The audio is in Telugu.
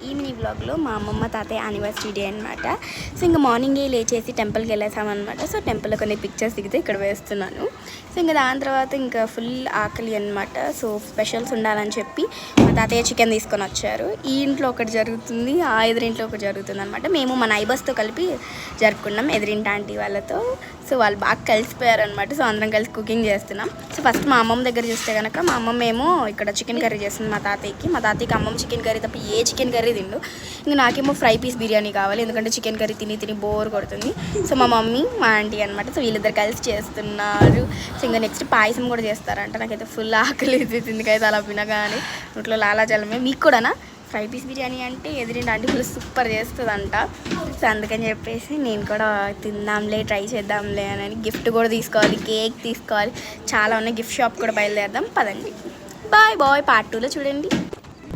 ఈ మినీ వ్లాగ్లో మా అమ్మమ్మ తాతయ్య యానివర్సరీ డే అనమాట. సో ఇంకా మార్నింగే లేచేసి టెంపుల్కి వెళ్ళేసామన్నమాట. సో టెంపుల్లో కొన్ని పిక్చర్స్ దిగితే ఇక్కడ వేస్తున్నాను. సో ఇంకా దాని తర్వాత ఇంకా ఫుల్ ఆకలి అనమాట. సో స్పెషల్స్ ఉండాలని చెప్పి మా తాతయ్య చికెన్ తీసుకొని వచ్చారు. ఈ ఇంట్లో ఒకటి జరుగుతుంది, ఆ ఎదురింట్లో ఒకటి జరుగుతుంది అనమాట. మేము మా నైబర్స్తో కలిపి జరుపుకున్నాం, ఎదురింటి ఆంటీ వాళ్ళతో. సో వాళ్ళు బాగా కలిసిపోయారనమాట. సో అందరం కలిసి కుకింగ్ చేస్తున్నాం. సో ఫస్ట్ మా అమ్మమ్మ దగ్గర చూస్తే కనుక మా అమ్మమ్మ ఏమో ఇక్కడ చికెన్ కర్రీ చేస్తుంది మా తాతయ్యకి అమ్మమ్మ చికెన్ కర్రీ తప్ప ఏ చికెన్ కర్రీ తిండు. ఇంకా నాకేమో ఫ్రై పీస్ బిర్యానీ కావాలి, ఎందుకంటే చికెన్ కర్రీ తిని బోర్ కొడుతుంది. సో మా మమ్మీ మా ఆంటీ అనమాట. సో వీళ్ళిద్దరు కలిసి చేస్తున్నారు. సో ఇంకా నెక్స్ట్ పాయసం కూడా చేస్తారంట. నాకైతే ఫుల్ ఆకలి తిందికైతే అలా వినగానే ఇంట్లో లాలాజలమే. మీకు కూడానా? ఫ్రై పీస్ బిర్యానీ అంటే ఎదురింటి ఆంటీ ఫుల్ సూపర్ చేస్తుందంట. సో అందుకని చెప్పేసి నేను కూడా తిందాంలే, ట్రై చేద్దాంలే అని గిఫ్ట్ కూడా తీసుకోవాలి, కేక్ తీసుకోవాలి, చాలా ఉన్నాయి. గిఫ్ట్ షాప్ కూడా బయలుదేరదాం పదండి. బాయ్ పార్ట్ 2లో చూడండి.